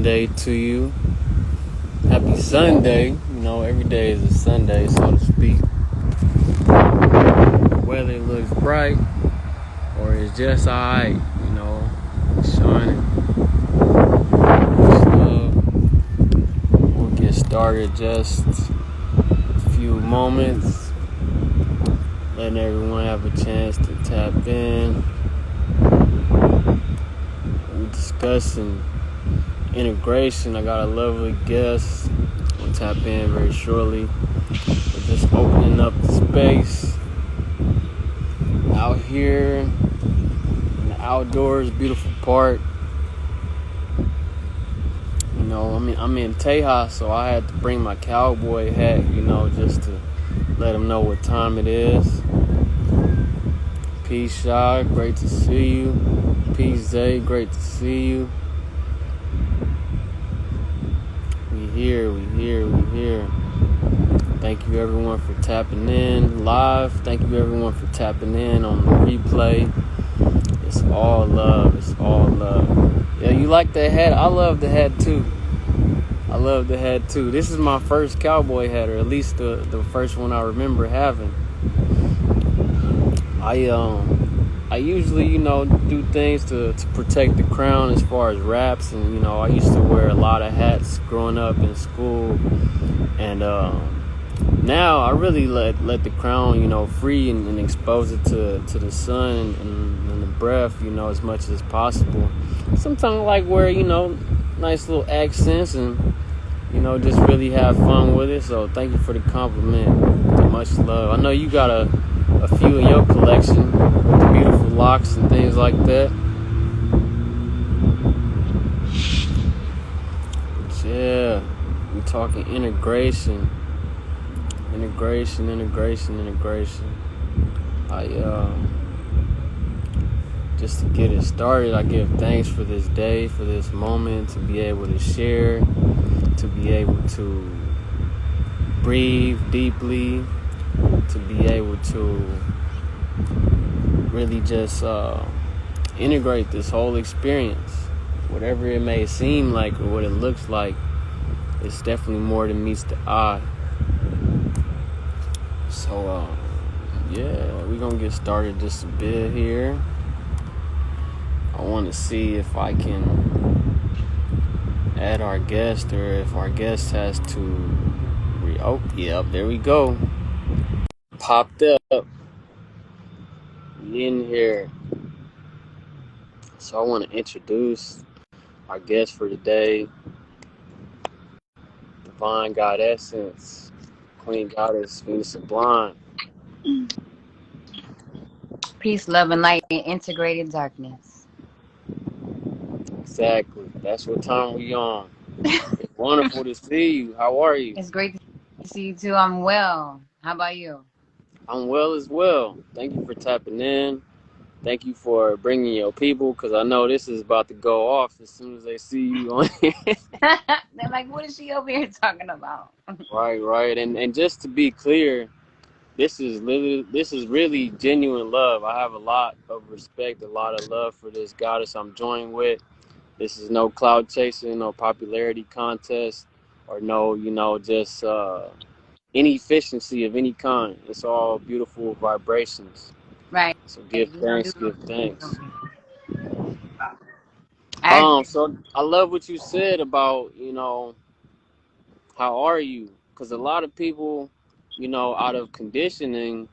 Sunday to you. Happy Sunday. You know, every day is a Sunday, so to speak. Whether it looks bright or it's just alright, you know, it's shining. So, we'll get started just a few moments, letting everyone have a chance to tap in. We're discussing integration. I got a lovely guest. We'll tap in very shortly. We're just opening up the space out here in the outdoors, beautiful park. You know, I'm in Tejas, so I had to bring my cowboy hat, you know, just to let them know what time it is. Peace, Shy, great to see you. Peace, Zay, great to see you. We here. Thank you everyone for tapping in live. Thank you everyone for tapping in on the replay. It's all love. Yeah, you like that hat? I love the hat too. This is my first cowboy hat, or at least the first one I remember having. I usually, you know, do things to protect the crown as far as wraps, and you know, I used to wear a lot of hats growing up in school, and now I really let the crown, you know, free and expose it to the sun and the breath, you know, as much as possible. Sometimes I like wear, you know, nice little accents and, you know, just really have fun with it. So thank you for the compliment. Much love. I know you got a few in your collection with the beautiful locks and things like that. But yeah, we're talking integration. Just to get it started, I give thanks for this day, for this moment, to be able to share, to be able to breathe deeply, to be able to really just integrate this whole experience. Whatever it may seem like or what it looks like, it's definitely more than meets the eye. So, yeah, we're going to get started just a bit here. I want to see if I can add our guest, or if our guest has to... yep, there we go. Popped up. We in here. So I want to introduce our guest for today, Divine God Essence, Queen Goddess Venus Sublime. Peace, love, and light in integrated darkness. Exactly. That's what time we on. It's wonderful to see you. How are you? It's great to see you too. I'm well. How about you? I'm well as well. Thank you for tapping in. Thank you for bringing your people, because I know this is about to go off as soon as they see you on here. They're like, what is she over here talking about? Right. And just to be clear, this is really genuine love. I have a lot of respect, a lot of love for this goddess I'm joined with. This is no cloud chasing, no popularity contest, or no, you know, just inefficiency of any kind. It's all beautiful vibrations. Right. So give thanks. I So I love what you said about, you know, how are you? Because a lot of people, you know, out of conditioning,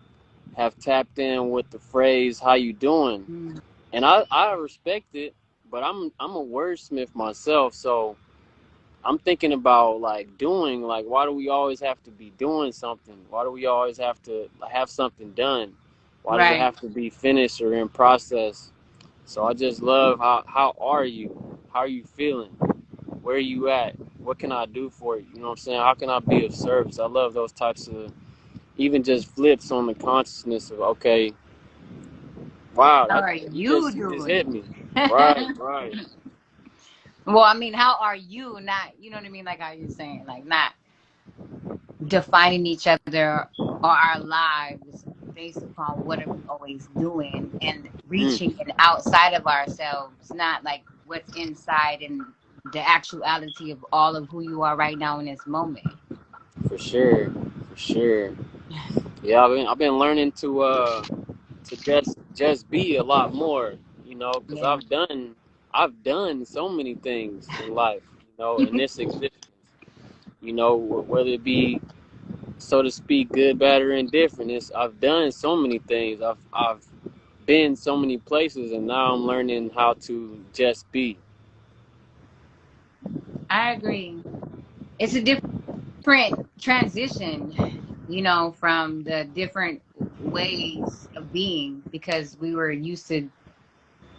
have tapped in with the phrase "How you doing?" And I respect it, but I'm a wordsmith myself, so I'm thinking about like doing. Like, why do we always have to be doing something? Why do we always have to have something done? Why does it have to be finished or in process? So I just love how are you? How are you feeling? Where are you at? What can I do for you? You know what I'm saying? How can I be of service? I love those types of, even just flips on the consciousness of, okay, wow, How are you you just doing? hit me. Right. Well, I mean, how are you? Not, you know what I mean? Like how you're saying, like not defining each other or our lives based upon what are we always doing, and reaching it outside of ourselves, not like what's inside and the actuality of all of who you are right now in this moment. For sure, for sure. Yeah, I've been learning to just be a lot more, because Yeah. I've done so many things in life, in this existence, whether it be, so to speak, good, bad, or indifferent. I've done so many things. I've been so many places, and now I'm learning how to just be. I agree. It's a different transition, from the different ways of being because we were used to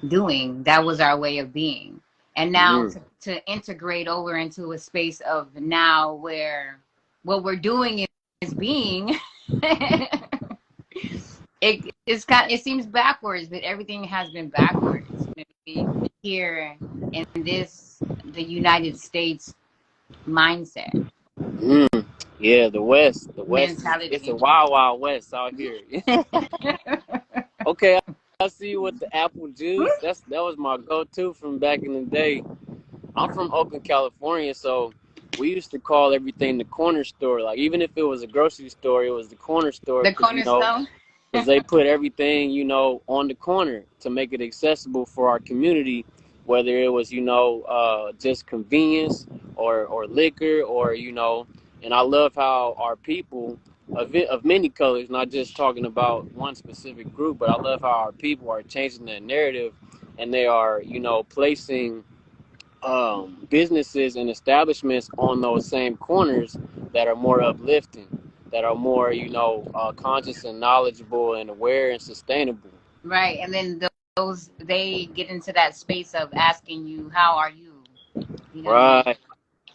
doing. That was our way of being. And now Hmm. to integrate over into a space of now where what we're doing is being it seems backwards, but everything has been backwards. Here in the United States mindset Hmm. Yeah, the West it's a mentality. wild, wild West out here. Okay, I see you with the apple juice. That was my go-to from back in the day. I'm from Oakland, California, so we used to call everything the corner store. Like, even if it was a grocery store, it was the corner store The because cornerstone. they put everything on the corner to make it accessible for our community, whether it was just convenience or liquor or and I love how our people of many colors, not just talking about one specific group, but I love how our people are changing that narrative, and they are placing businesses and establishments on those same corners that are more uplifting, that are more, conscious and knowledgeable and aware and sustainable. Right. And then those they get into that space of asking you, how are you? You know what I mean? Right,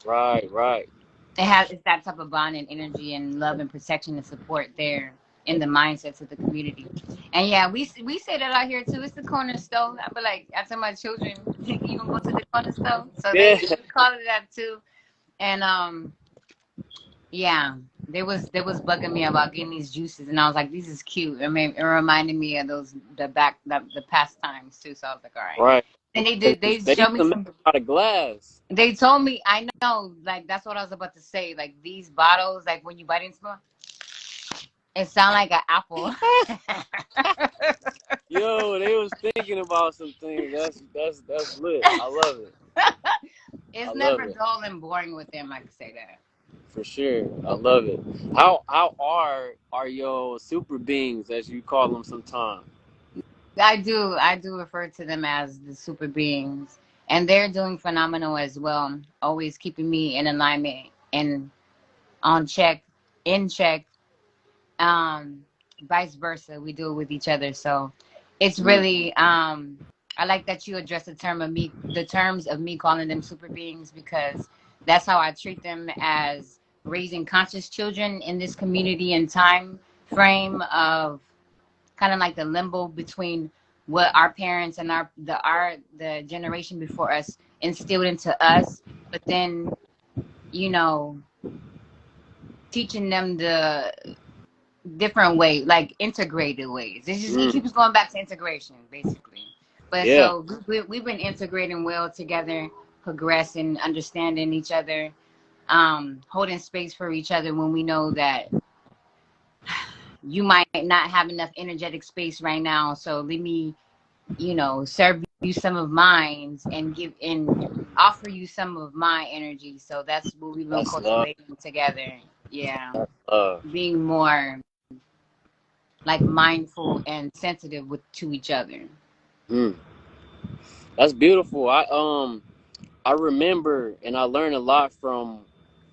right, right. It's that type of bond and energy and love and protection and support there in the mindsets of the community. And yeah, we say that out here too. It's the cornerstone. I be like, I tell my children, you gonna go to the cornerstone? So Yeah, they call it that too. And yeah, they was bugging me about getting these juices, and I was like, "This is cute." I mean, it reminded me of the past times too. So I was like, "All right." right. And they did. 'Cause They they showed used me to make some. out of glass. They told me, I know, like that's what I was about to say. Like these bottles, like when you bite into them, it sound like an apple. Yo, they was thinking about some things. That's lit. I love it. I It's love never it. dull and boring with them. I can say that. For sure. I love it. How are your super beings, as you call them sometimes? I do refer to them as the super beings, and they're doing phenomenal as well. Always keeping me in alignment and on check, in check. Um, Vice versa, we do it with each other. So it's Mm. really I like that you address the terms of me calling them super beings because that's how I treat them as raising conscious children in this community and time frame of kind of like the limbo between what our parents and the generation before us instilled into us, but then you know teaching them the different way, like integrated ways. It Mm. keeps going back to integration, basically. But Yeah. so we've been integrating well together, progressing, understanding each other, holding space for each other when we know that you might not have enough energetic space right now. So let me, serve you some of mine and give and offer you some of my energy. So that's what we've been That's love. cultivating together. Yeah, That's love. being more like mindful and sensitive to each other. Mm. That's beautiful. I remember and I learned a lot from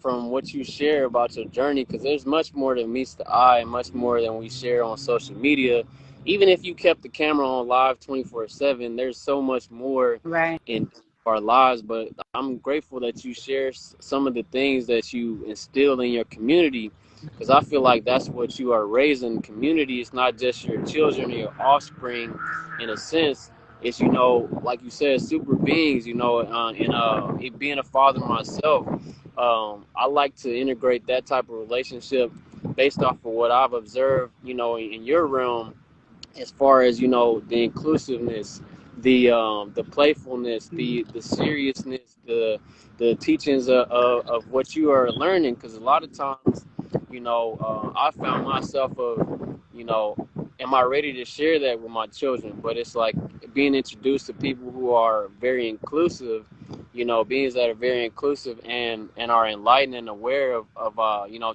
what you share about your journey, because there's much more than meets the eye and much more than we share on social media. Even if you kept the camera on live 24/7, there's so much more Right. in our lives. But I'm grateful that you share some of the things that you instill in your community, because I feel like that's what you are raising. Community is not just your children or your offspring. In a sense, it's, like you said, super beings, and it being a father myself, I like to integrate that type of relationship based off of what I've observed, in your realm, as far as the inclusiveness, the playfulness, the seriousness, the teachings of what you are learning. Because a lot of times, I found myself of, am I ready to share that with my children? But it's like being introduced to people who are very inclusive, beings that are very inclusive and are enlightened and aware of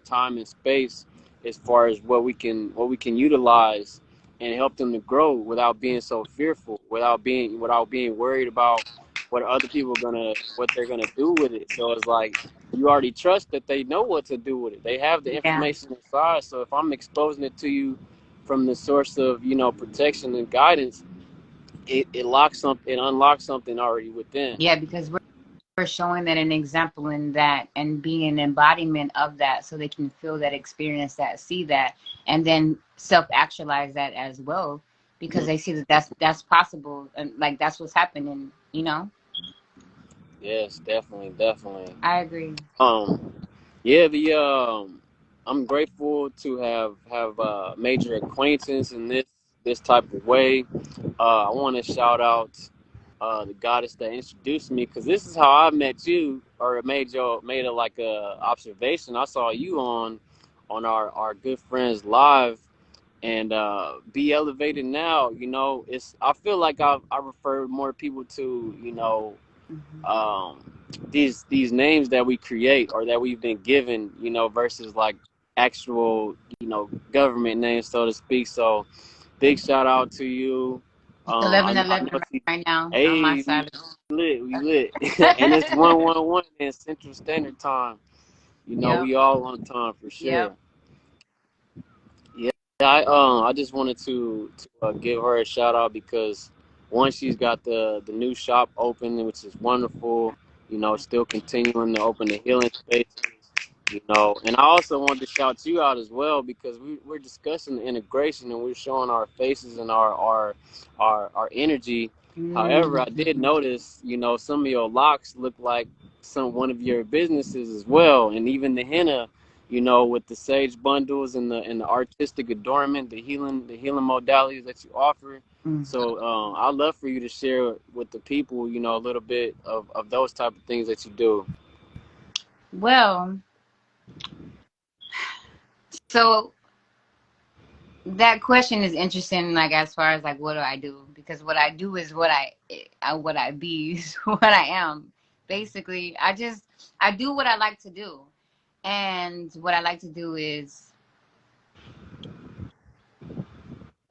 time and space as far as what we can utilize and help them to grow without being so fearful, without being worried about what they're gonna do with it. So it's like you already trust that they know what to do with it. They have the Yeah. information inside. So if I'm exposing it to you from the source of protection and guidance, it unlocks something already within. Yeah, because we're showing that an example in that and being an embodiment of that so they can feel that, experience that, see that, and then self-actualize that as well, because Mhm. they see that that's possible, and like that's what's happening, you know. Yes, definitely, definitely. I agree. Um, yeah, the I'm grateful to have made your acquaintance in this type of way. I want to shout out the goddess that introduced me, because this is how I met you, or made a like a observation. I saw you on our good friends live, and be elevated now. It's I feel like I refer more people to Hmm. um, these names that we create or that we've been given, versus like actual, government names, so to speak. So big shout out to you. It's I know 11:11 she, right now on my hey, side. we lit, and it's 111 in Central Standard Time. Yep. We all on time for Yep. sure. Yeah, I just wanted to give her a shout out because one, she's got the new shop open, which is wonderful. Still continuing to open the healing spaces. And I also wanted to shout you out as well because we're discussing the integration and we're showing our faces and our energy. However, I did Hmm. notice, some of your locks look like one of your businesses as well, and even the henna, with the sage bundles and the artistic adornment, the healing modalities that you offer. So I'd love for you to share with the people, a little bit of those type of things that you do. Well, so that question is interesting, like as far as like what do I do? Because what I do is what I be, is what I am. Basically, I do what I like to do, and what I like to do is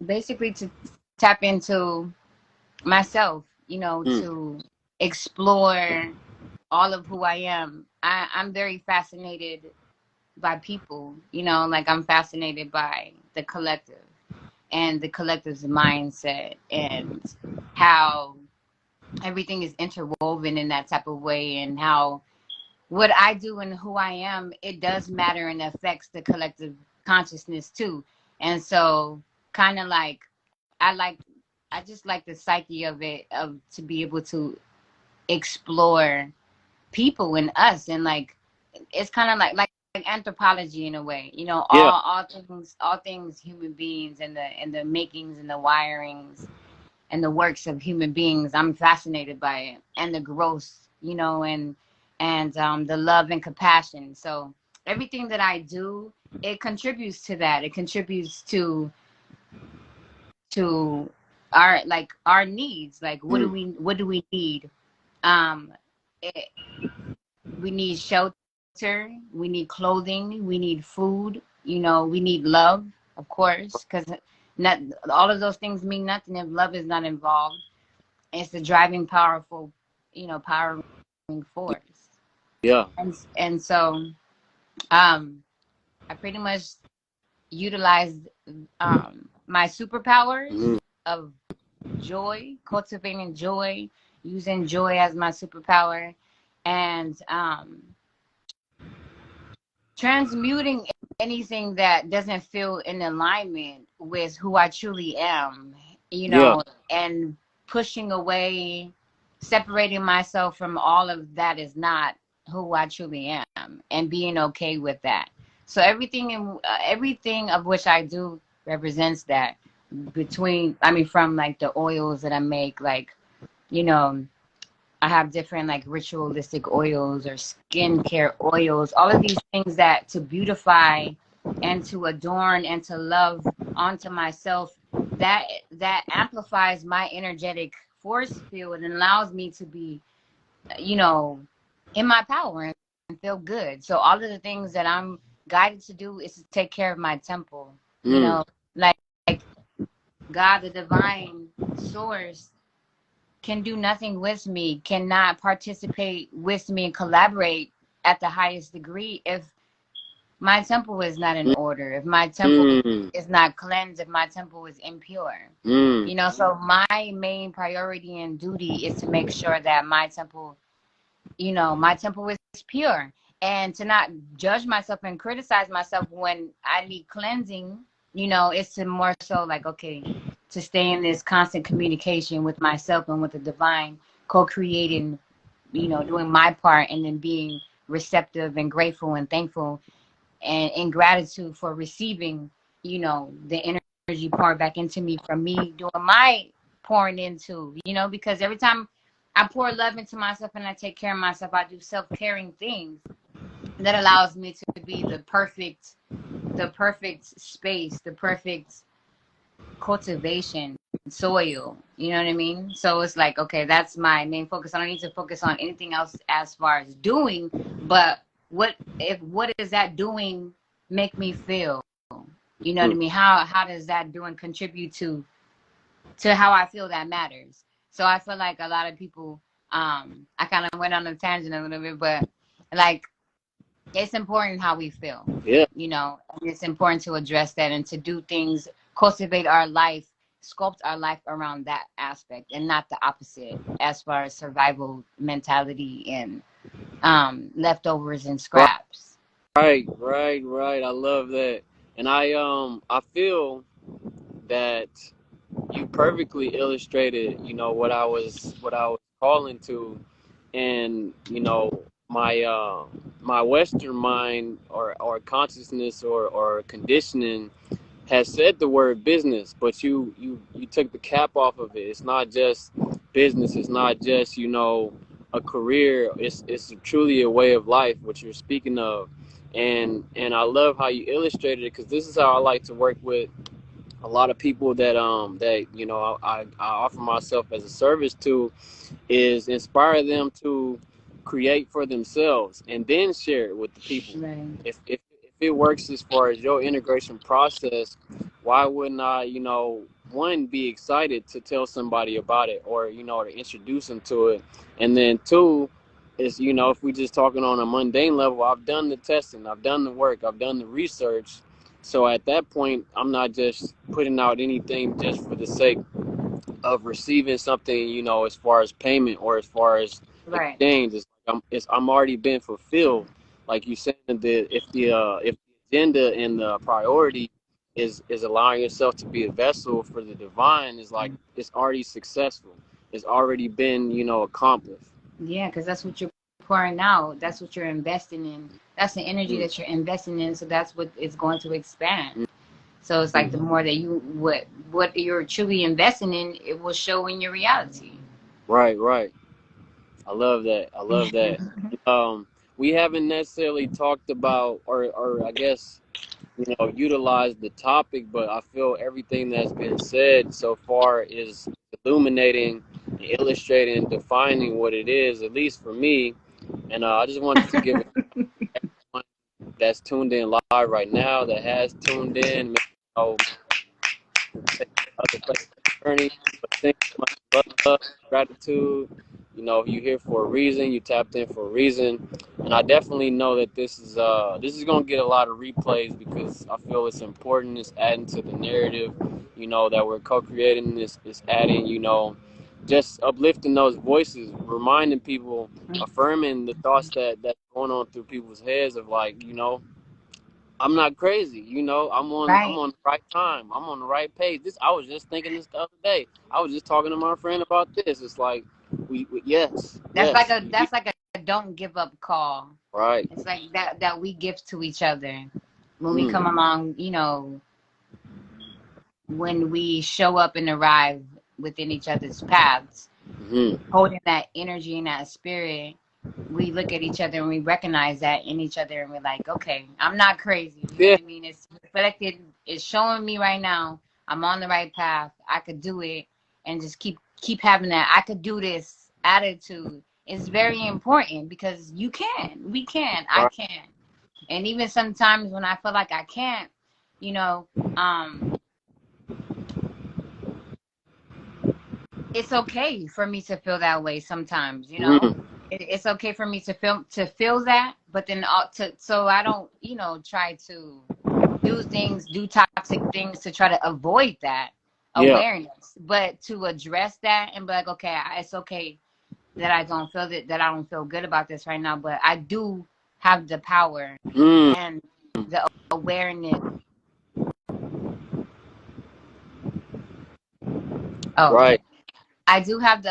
basically to tap into myself, Mm. to explore all of who I am. I'm very fascinated by people, like I'm fascinated by the collective and the collective's mindset and how everything is interwoven in that type of way, and how what I do and who I am, it does matter and affects the collective consciousness too. And so kind of like I like I just like the psyche of it, of to be able to explore people and us, and like it's kind of like anthropology in a way, Yeah, all things human beings, and the makings and the wirings and the works of human beings. I'm fascinated by it, and the growth, and the love and compassion. So everything that I do, it contributes to that. It contributes to our needs. Like mm. what do we need? Um, it, we need shelter, we need clothing, we need food, we need love, of course, because not all of those things mean nothing if love is not involved. It's the driving powerful, powering force. Yeah. And so I pretty much utilized my superpowers Mm. of joy, cultivating joy, using joy as my superpower, and transmuting anything that doesn't feel in alignment with who I truly am, Yeah. and pushing away, separating myself from all of that is not who I truly am, and being okay with that. So everything of which I do represents that. From like the oils that I make, like you know, I have different like ritualistic oils or skincare oils, all of these things that to beautify and to adorn and to love onto myself, that that amplifies my energetic force field and allows me to be, you know, in my power and feel good. So all of the things that I'm guided to do is to take care of my temple, you Mm. know, like God, the divine source, can do nothing with me, cannot participate with me and collaborate at the highest degree if my temple is not in order, if my temple Mm. is not cleansed, if my temple is impure. Mm. You know, so my main priority and duty is to make sure that my temple, you know, my temple is pure, and to not judge myself and criticize myself when I need cleansing. You know, it's to more so like, okay, to stay in this constant communication with myself and with the divine, co-creating, you know, doing my part, and then being receptive and grateful and thankful and in gratitude for receiving, you know, the energy poured back into me from me doing my pouring into, you know, because every time I pour love into myself and I take care of myself, I do self-caring things that allows me to be the perfect space, the perfect cultivation soil. You know what I mean? So it's like, okay, that's my main focus. I don't need to focus on anything else as far as doing, but what is that doing make me feel? You know what I Mm. mean? How does that doing contribute to how I feel that matters? So I feel like a lot of people, I kind of went on a tangent a little bit, but like it's important how we feel, Yeah. you know, and it's important to address that and to do things, cultivate our life, sculpt our life around that aspect and not the opposite as far as survival mentality and leftovers and Right. scraps. Right. I love that. And I feel that you perfectly illustrated, you know, what I was calling to, and you know, my Western mind or consciousness or conditioning has said the word business, but you took the cap off of it. It's not just business. It's not just, you know, a career. It's truly a way of life, what you're speaking of, and I love how you illustrated it, because this is how I like to work with a lot of people that you know I offer myself as a service to, is inspire them to create for themselves and then share it with the people. Right. If it works as far as your integration process, why wouldn't I, you know, one, be excited to tell somebody about it, or you know, to introduce them to it, and then two is, you know, if we just talking on a mundane level, I've done the testing, I've done the work, I've done the research. So at that point, I'm not just putting out anything just for the sake of receiving something, you know, as far as payment or as far as Right. exchange. I'm already been fulfilled. Like you said, if the agenda and the priority is allowing yourself to be a vessel for the divine, is like it's already successful. It's already been, you know, accomplished. Yeah, because that's what you're pouring out. That's what you're investing in. That's the energy Mm. that you're investing in. So that's what is going to expand. So it's like the Mm. more that what you're truly investing in, it will show in your reality. Right. I love that. I love that. We haven't necessarily talked about, or I guess, you know, utilize the topic, but I feel everything that's been said so far is illuminating, illustrating, defining what it is, at least for me. And I just wanted to give everyone that's tuned in live right now, that has tuned in, maybe, you know, take other places on the journey, but send much love, gratitude. You know, you're here for a reason. You tapped in for a reason, and I definitely know that this is gonna get a lot of replays, because I feel it's important. It's adding to the narrative. You know that we're co-creating this. It's adding. You know, just uplifting those voices, reminding people, affirming the thoughts that's going on through people's heads of, like, you know, I'm not crazy. You know, I'm Right. on the right time. I'm on the right page. This I was just thinking this the other day. I was just talking to my friend about this. It's like yes, That's like a don't give up call. right. It's like that we give to each other when we come Mm, along, you know, when we show up and arrive within each other's paths. holding that energy and that spirit, we look at each other and we recognize that in each other, and we're like, okay, I'm not crazy. You know Yeah. what I mean? It's reflected. It's showing me right now I'm on the right path. I could do it, and just keep having that I could do this attitude is very important, because you can, we can, I Right. can. And even sometimes when I feel like I can't, you know, um, it's okay for me to feel that way sometimes, you know. Mm-hmm. It's okay for me to feel that, but then so I don't, try to do toxic things to try to avoid that Yeah. awareness, but to address that and be like, okay, it's okay that I don't feel good about this right now, but I do have the power Mm. and the awareness. Oh, Right. okay. I do have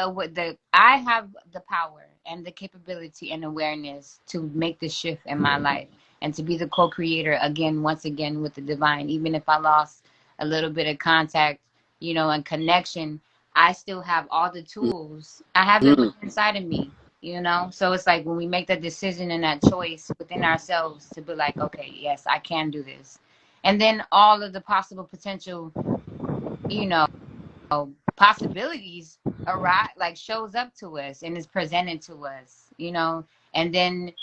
I have the power and the capability and awareness to make the shift in my life, and to be the co-creator again, once again, with the divine. Even if I lost a little bit of contact, and connection, I still have all the tools. I have it Mm. within inside of me, So it's like when we make that decision and that choice within ourselves to be like, okay, yes, I can do this. And then all of the possible potential, you know, possibilities arise, like shows up to us and is presented to us, and then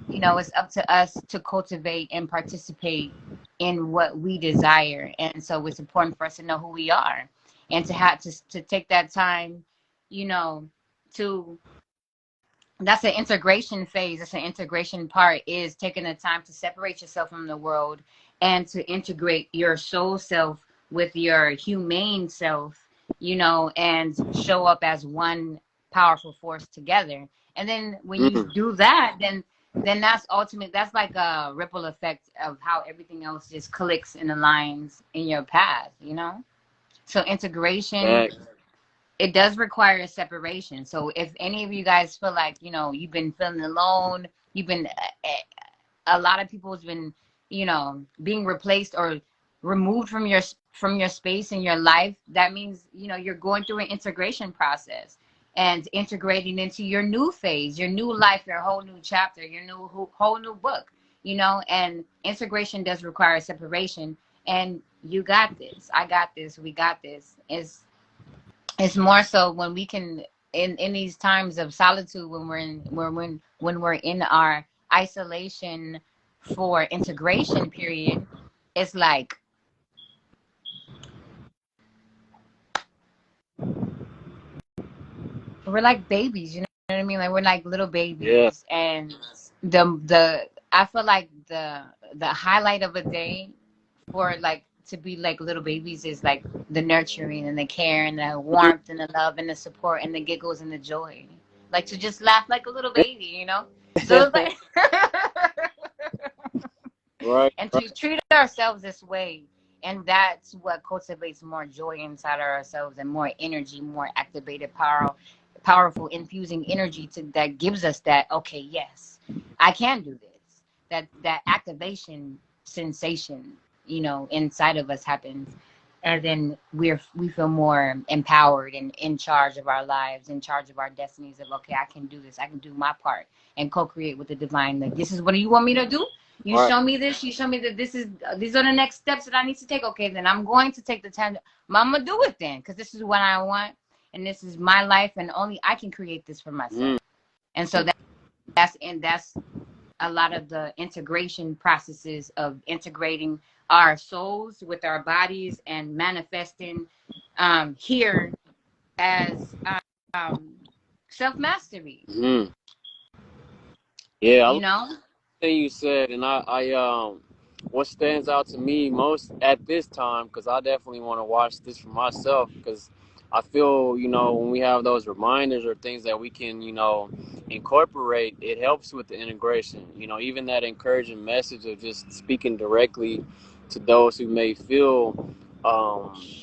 it's up to us to cultivate and participate in what we desire. And so it's important for us to know who we are, and to have to take that time, you know to that's an integration phase. That's an integration part, is taking the time to separate yourself from the world and to integrate your soul self with your humane self, and show up as one powerful force together. And then when you Mm. do that, then that's ultimate. That's like a ripple effect of how everything else just clicks and aligns in your path. So integration, Back. it does require a separation. So if any of you guys feel like, you've been feeling alone, you've been, a lot of people has been, being replaced or removed from your space in your life, that means, you're going through an integration process and integrating into your new phase, your new life, your whole new chapter, your whole new book, and integration does require separation. And you got this, I got this, we got this. It's more so when we can, in these times of solitude, when we're in our isolation for integration period, it's like we're like babies, you know what I mean? Like we're like little Yeah. babies. And the I feel like the highlight of a day for like to be like little babies is like the nurturing and the care and the Mm. warmth and the love and the support and the giggles and the joy. Like to just laugh like a little baby. So it's like Right. and Right. to treat ourselves this way. And that's what cultivates more joy inside of ourselves, and more energy, more activated powerful infusing energy that gives us that, okay, yes, I can do this. That activation sensation, inside of us happens. And then we feel more empowered and in charge of our lives, in charge of our destinies, of, okay, I can do this, I can do my part and co-create with the divine. Like, this is what you want me to do. You Right. show me this. You show me that these are the next steps that I need to take. Okay, then I'm going to take the time. I'm gonna do it then, because this is what I want, and this is my life, and only I can create this for myself. Mm. And so that's a lot of the integration processes of integrating our souls with our bodies and manifesting here as um, self mastery. Mm. Yeah. I You like know. the thing you said, and what stands out to me most at this time, because I definitely want to watch this for myself, because I feel, when we have those reminders or things that we can, incorporate, it helps with the integration. Even that encouraging message of just speaking directly to those who may feel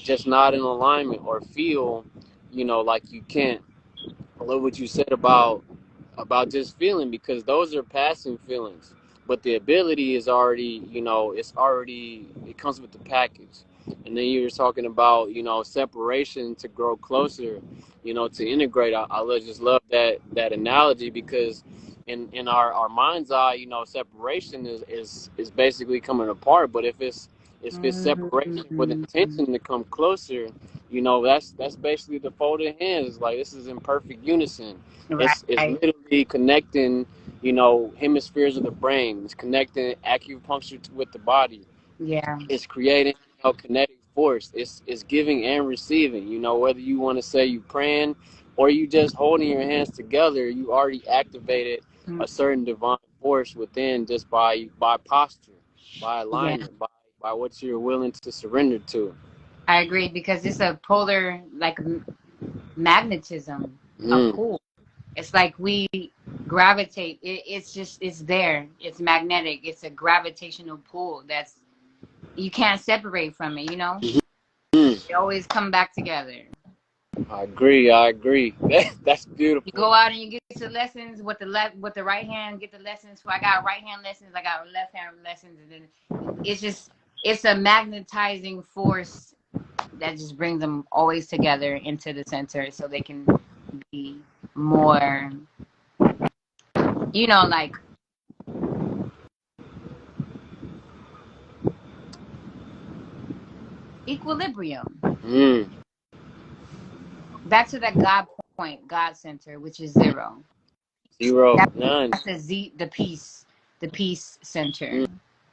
just not in alignment, or feel, like you can't. I love what you said about just feeling, because those are passing feelings, but the ability is already, it comes with the package. And then you were talking about, you know, separation to grow closer, you know, to integrate. Just love that analogy, because in our mind's eye, you know, separation is basically coming apart. But if it's separation with Mm-hmm. intention to come closer, you know, that's basically the folded hands. It's like this is in perfect unison. It's Right. literally connecting, you know, hemispheres of the brain. It's connecting acupuncture with the body. Yeah. It's creating, you know, kinetic force. It's giving and receiving. You know, whether you want to say you praying or you just holding your hands together, you already activated Mm, a certain divine force within, just by posture, by yeah. alignment, by what you're willing to surrender to. I agree because it's a polar, like magnetism, a Mm. pull. It's like we gravitate. It's just, it's there. It's magnetic. It's a gravitational pull that's, you can't separate from it, you know? Mm. They always come back together. I agree. I agree. That's You beautiful. go out and you get the lessons with the left, with the right hand, get the lessons. So I got right hand lessons, I got left hand lessons, and then it's just, it's a magnetizing force that just brings them always together into the center so they can be more, you know, like equilibrium. Mm. Back to that God point, God center, which is zero. Zero, That's none. the Z, the peace center. Mm.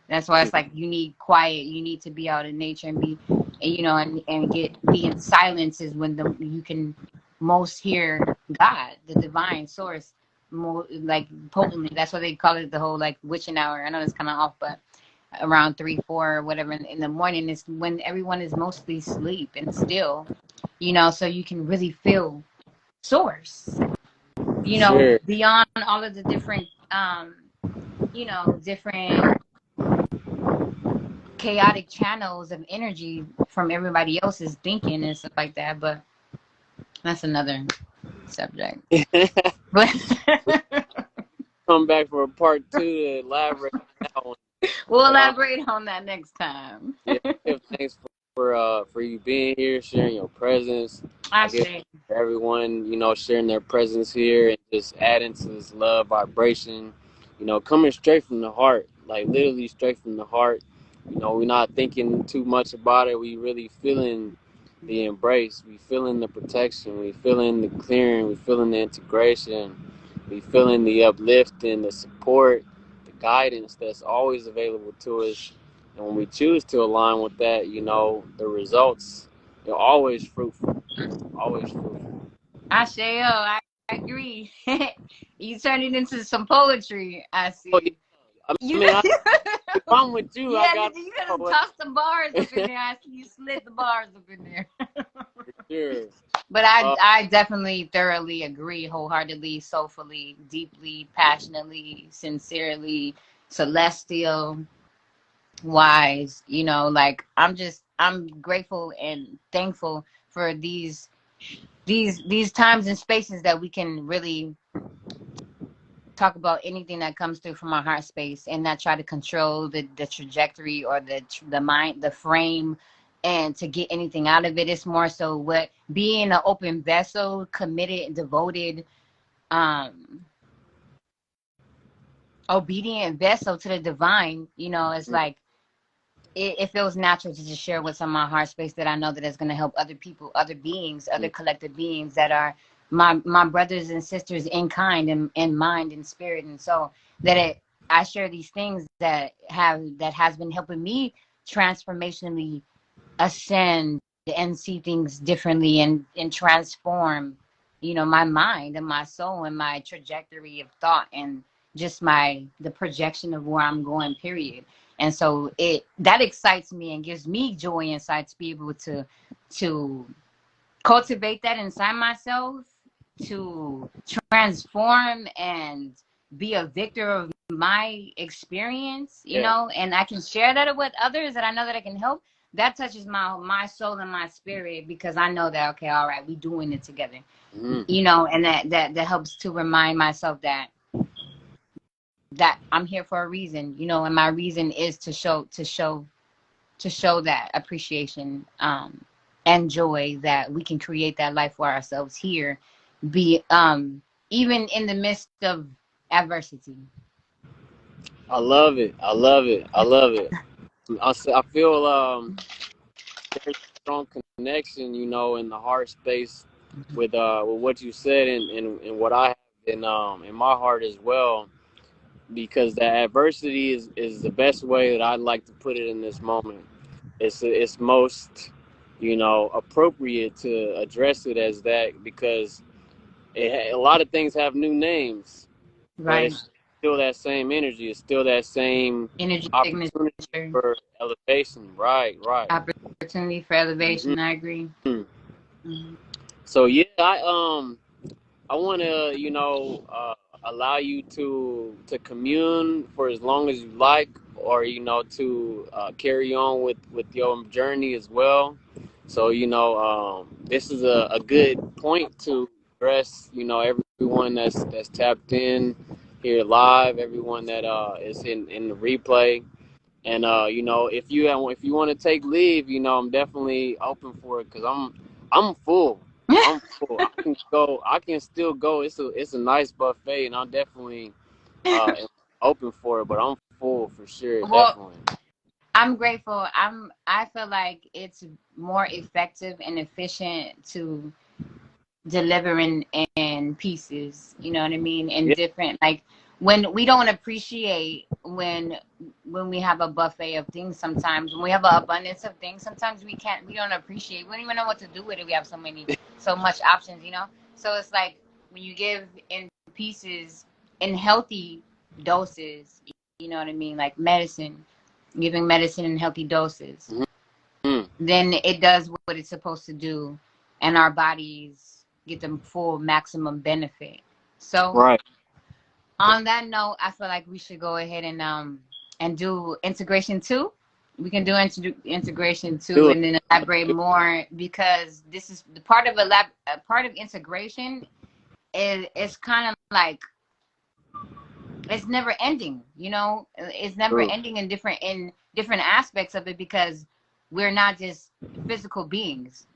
That's why it's like you need quiet. You need to be out in nature and be, and, you know, and be in silence is when you can most hear God, the divine source, more like potently. That's why they call it the whole like witching hour. I know it's kind of off, but around 3, 4, or whatever in the morning is when everyone is mostly asleep and still, you know, so you can really feel source, you know, Sure. beyond all of the different, you know, different chaotic channels of energy from everybody else's thinking and stuff like that. But that's another subject. But Come back for a part 2 to elaborate on that one. we'll But elaborate on that next time. yeah, give thanks for you being here, sharing your presence. I I give say, for everyone, you know, sharing their presence here and just adding to this love vibration. You know, coming straight from the heart, like literally straight from the heart. You know, we're not thinking too much about it. We really feeling the embrace. We feeling the protection. We feeling the clearing. We feeling the integration. We feeling the uplifting, the support, the guidance that's always available to us. And when we choose to align with that, you know, the results are always fruitful. Always fruitful. I say, oh, I agree. You turn it into some poetry. I Oh yeah. see. I You, mean, if I'm with you, I yeah, got you to gotta know toss the bars up in there. I see you slid the bars up in there. for sure. But Uh, I definitely thoroughly agree wholeheartedly, soulfully, deeply, passionately, sincerely, celestial, wise, you know, like I'm grateful and thankful for these times and spaces that we can really talk about anything that comes through from our heart space and not try to control the trajectory or the mind, the frame, and to get anything out of it. It's more so what being an open vessel, committed, devoted, um obedient vessel to the divine, you know, it's like it feels natural to just share what's on my heart space that I know that is going to help other people, other beings, other collective beings that are my brothers and sisters in kind and mind and spirit. And so that I share these things that has been helping me transformationally ascend and see things differently and transform, you know, my mind and my soul and my trajectory of thought and just the projection of where I'm going, period. And so it that excites me and gives me joy inside to be able to cultivate that inside myself, to transform and be a victor of my experience, you yeah. know, and I can share that with others that I know that I can help. That touches my soul and my spirit because I know that, okay, all right, we doing it together, Mm. you know, and that helps to remind myself that I'm here for a reason, you know, and my reason is to show to show that appreciation, and joy that we can create that life for ourselves here, be even in the midst of adversity. I love it. I love it. I love it. I feel there's a strong connection, in the heart space with what you said and what I have in my heart as well. Because the adversity is the best way that I'd like to put it in this moment. It's most appropriate to address it as that because a lot of things have new names, but Right. it's still that same energy. It's still that same Energy opportunity signature. for elevation. Right, right. Opportunity for elevation. Hmm. I agree. Hmm. So yeah, I want to, allow you to commune for as long as you like, or to carry on with your journey as well. So this is a good point to address, everyone that's tapped in here live, everyone that is in the replay. And if you want to take leave, I'm definitely open for it because I'm full. I'm full. I can go. I can still go. It's a nice buffet, and I'm definitely open for it. But I'm full for sure, Well, definitely. I'm grateful. I feel like it's more effective and efficient to delivering in pieces, you know what I mean, in Yeah, different, like, when we don't appreciate when we have a buffet of things, sometimes when we have an abundance of things, sometimes we don't appreciate, we don't even know what to do with it. We have so much options, so it's like when you give in pieces, in healthy doses, you know what I mean, like medicine, giving medicine in healthy doses, mm-hmm. then it does what it's supposed to do, and our bodies get the full maximum benefit. So Right. on that note, I feel like we should go ahead and do integration two. We can do integration two Do it. and then elaborate more, because this is the part of a part of integration is kind of like it's never ending, it's never True. ending in different aspects of it, because we're not just physical beings,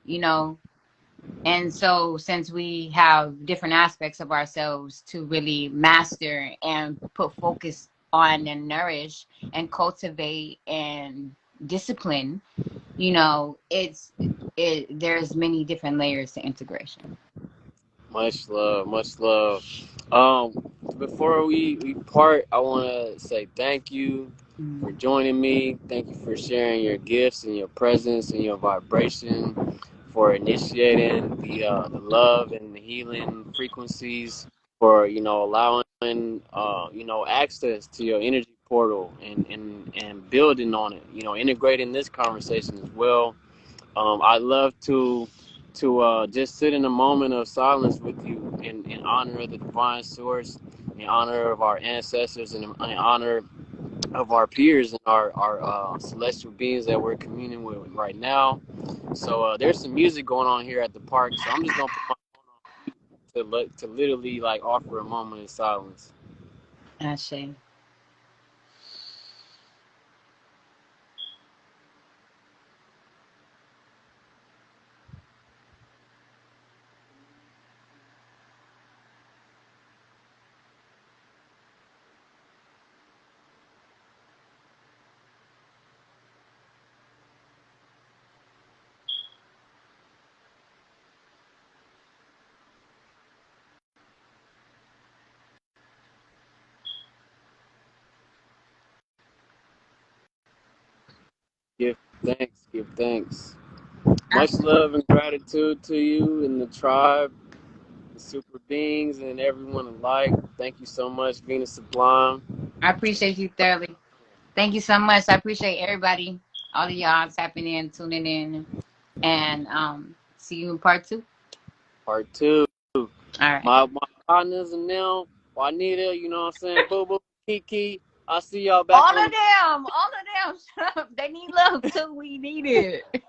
and so since we have different aspects of ourselves to really master and put focus on and nourish and cultivate and discipline, there's many different layers to integration. Much love. Much love. Before we part, I want to say thank you for Mm. joining me. Thank you for sharing your gifts and your presence and your vibration, for initiating the love and the healing frequencies, for allowing access to your energy portal and building on it. Integrating this conversation as well. I'd love to just sit in a moment of silence with you in honor of the divine source, in honor of our ancestors, and in honor of our peers and our celestial beings that we're communing with right now. So there's some music going on here at the park, so I'm just gonna put my to literally like offer a moment of silence. Ashe. Give thanks. Give thanks. Much Ashe. love and gratitude to you and the tribe, the super beings, and everyone alike. Thank you so much, Venus Sublime. I appreciate you thoroughly. Thank you so much. I appreciate everybody, all of y'all tapping in, tuning in, and see you in part two. Part two. All right. My partners and them, Juanita, you know what I'm saying? Boo Boo, Kiki. I'll see y'all back All on of the them, shut up. They need love too. We need it.